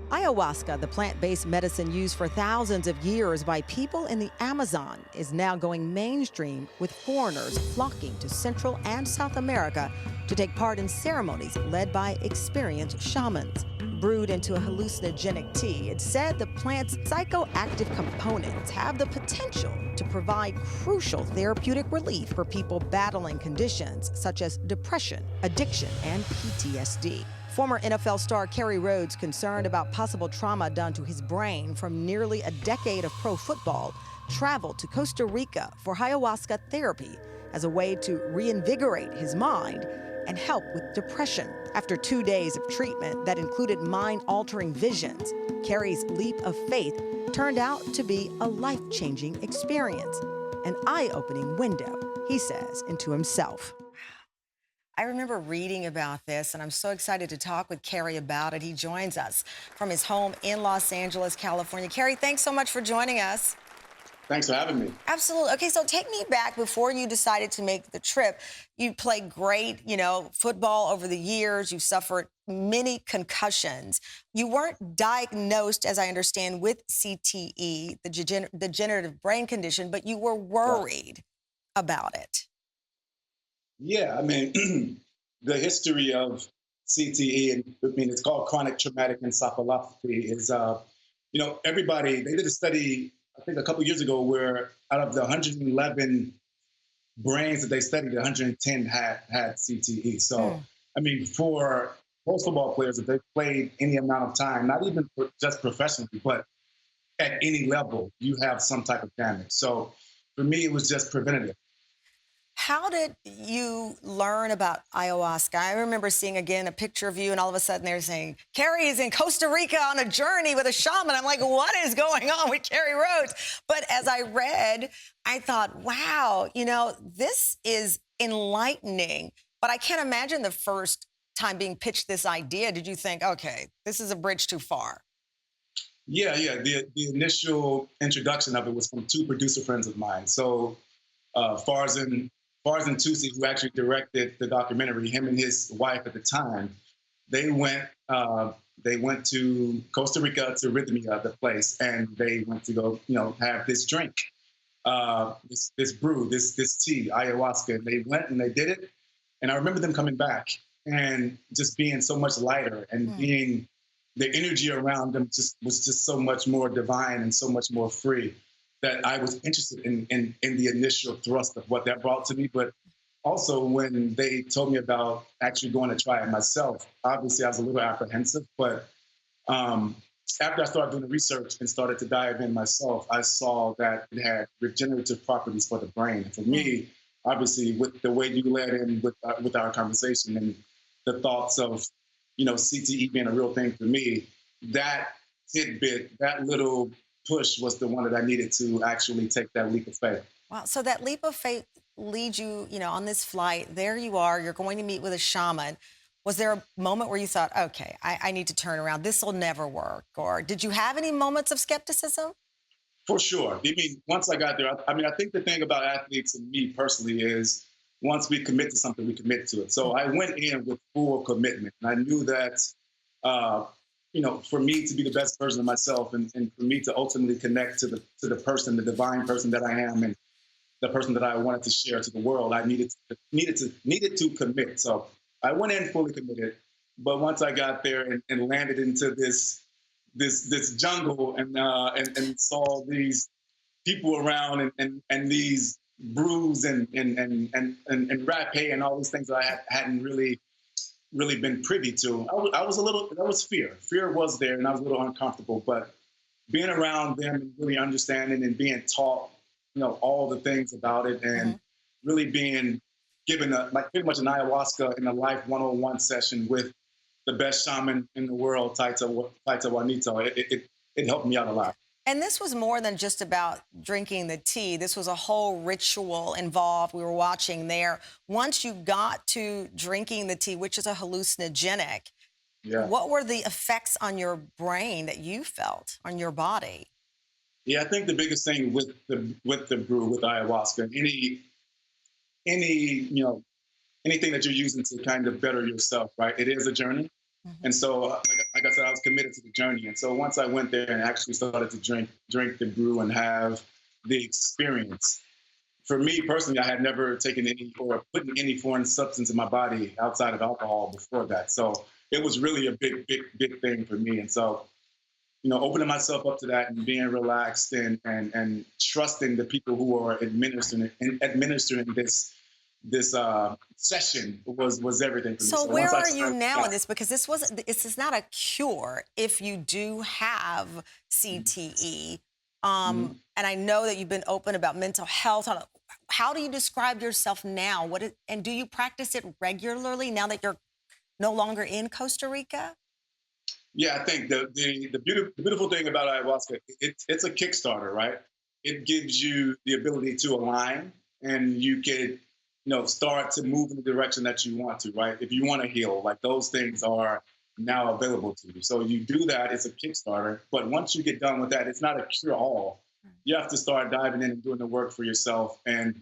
Ayahuasca, the plant-based medicine used for thousands of years by people in the Amazon, is now going mainstream with foreigners flocking to Central and South America to take part in ceremonies led by experienced shamans. Brewed into a hallucinogenic tea, it's said the plant's psychoactive components have the potential to provide crucial therapeutic relief for people battling conditions such as depression, addiction, and PTSD. Former NFL star Kerry Rhodes, concerned about possible trauma done to his brain from nearly a decade of pro football, traveled to Costa Rica for ayahuasca therapy as a way to reinvigorate his mind and help with depression. After 2 days of treatment that included mind-altering visions, Kerry's leap of faith turned out to be a life-changing experience, an eye-opening window, he says, into himself. I remember reading about this, and I'm so excited to talk with Kerry about it. He joins us from his home in Los Angeles, California. Kerry, thanks so much for joining us. Thanks for having me. Absolutely. Okay, so take me back before you decided to make the trip. You played great, football over the years. You suffered many concussions. You weren't diagnosed, as I understand, with CTE, the degenerative brain condition, but you were worried about it. Yeah, I mean, the history of CTE, and it's called chronic traumatic encephalopathy, is, everybody, they did a study, I think a couple years ago, where out of the 111 brains that they studied, 110 had CTE. So, I mean, for most football players, if they played any amount of time, not even just professionally, but at any level, you have some type of damage. So for me, it was just preventative. How did you learn about ayahuasca? I remember seeing again a picture of you, and all of a sudden they're saying, Kerry is in Costa Rica on a journey with a shaman. I'm like, what is going on with Kerry Rhodes? But as I read, I thought, wow, this is enlightening. But I can't imagine the first time being pitched this idea. Did you think, okay, this is a bridge too far? Yeah. The initial introduction of it was from two producer friends of mine. So Farzan Tusi, who actually directed the documentary, him and his wife at the time, they went to Costa Rica to Rhythmia, the place, and they went to go, have this drink, this brew, this tea, ayahuasca. And they went and they did it. And I remember them coming back and just being so much lighter and being, the energy around them was just so much more divine and so much more free, that I was interested in the initial thrust of what that brought to me. But also when they told me about actually going to try it myself, obviously I was a little apprehensive, but after I started doing the research and started to dive in myself, I saw that it had regenerative properties for the brain. And for me, obviously, with the way you led in with our conversation and the thoughts of, CTE being a real thing for me, that tidbit, that little push was the one that I needed to actually take that leap of faith. Wow. So that leap of faith leads you, on this flight. There you are. You're going to meet with a shaman. Was there a moment where you thought, okay, I need to turn around. This will never work? Or did you have any moments of skepticism? For sure. I mean, once I got there, I think the thing about athletes and me personally is once we commit to something, we commit to it. So I went in with full commitment. And I knew that for me to be the best version of myself and for me to ultimately connect to the person, the divine person that I am, and the person that I wanted to share to the world, I needed to commit. So I went in fully committed. But once I got there and landed into this jungle and saw these people around and these brews and rapé and all these things that I hadn't really been privy to. That was fear. Fear was there, and I was a little uncomfortable. But being around them and really understanding and being taught, all the things about it, and really being given pretty much an ayahuasca in a life 101 session with the best shaman in the world, Taita Juanito, it helped me out a lot. And this was more than just about drinking the tea. This was a whole ritual involved. We were watching there. Once you got to drinking the tea, which is a hallucinogenic, what were the effects on your brain that you felt, on your body? Yeah, I think the biggest thing with the brew, with ayahuasca, anything that you're using to kind of better yourself, right? It is a journey. And so, like like I said, I was committed to the journey. And so once I went there and actually started to drink the brew and have the experience, for me personally, I had never taken any or put any foreign substance in my body outside of alcohol before that. So it was really a big thing for me. And so, opening myself up to that and being relaxed and trusting the people who are administering this session was everything for me. So So where once I are you started, now yeah, in this? Because this is not a cure if you do have CTE. mhm. And I know that you've been open about mental health. How do you describe yourself now? And do you practice it regularly now that you're no longer in Costa Rica? Yeah, I think the beautiful thing about ayahuasca, it's a Kickstarter, right? It gives you the ability to align, and you could, start to move in the direction that you want to, right? If you want to heal, like those things are now available to you. So you do that, it's a Kickstarter. But once you get done with that, it's not a cure all. You have to start diving in and doing the work for yourself, and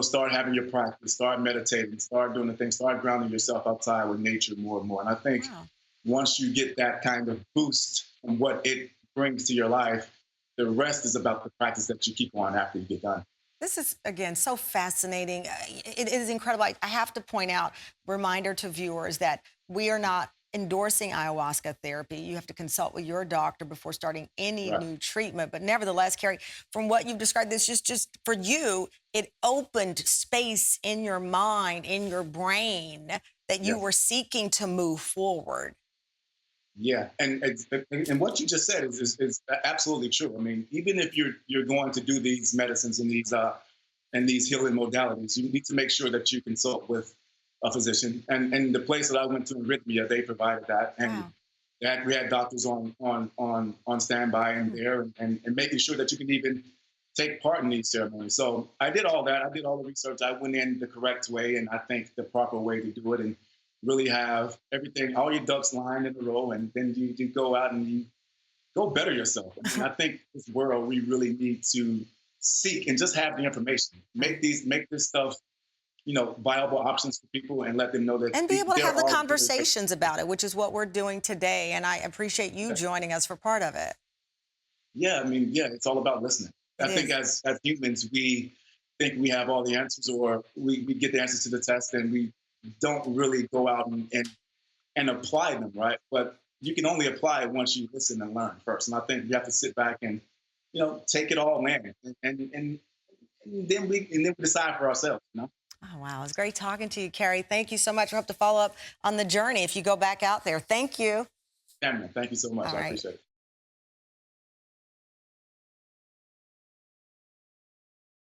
start having your practice, start meditating, start doing the things, start grounding yourself outside with nature more and more. And I think Wow. once you get that kind of boost from what it brings to your life, the rest is about the practice that you keep on after you get done. This is, again, so fascinating. It is incredible. I have to point out, reminder to viewers, that we are not endorsing ayahuasca therapy. You have to consult with your doctor before starting any Right. new treatment. But nevertheless, Kerry, from what you've described, this just for you, it opened space in your mind, in your brain, that you Yes. were seeking to move forward. Yeah, and what you just said is absolutely true. I mean, even if you're going to do these medicines and these healing modalities, you need to make sure that you consult with a physician. And the place that I went to in Rhythmia, they provided that, and Wow. that we had doctors on standby and there, and making sure that you can even take part in these ceremonies. So I did all that. I did all the research. I went in the correct way, and I think the proper way to do it, and really have everything, all your ducks lined in a row, and then you go out and you go better yourself. And I think this world, we really need to seek and just have the information. Make this stuff, viable options for people, and let them know that And be able to there have the are better ways. conversations about it, which is what we're doing today. And I appreciate you joining us for part of it. Yeah, I mean, yeah, it's all about listening. It I think is. as humans, we think we have all the answers, or we get the answers to the test, and we don't really go out and apply them, right? But you can only apply it once you listen and learn first. And I think you have to sit back and, take it all in, and then we decide for ourselves. Oh, wow. It's great talking to you, Kerry. Thank you so much. We hope to follow up on the journey if you go back out there. Thank you. Tamron, thank you so much. All I right. appreciate it.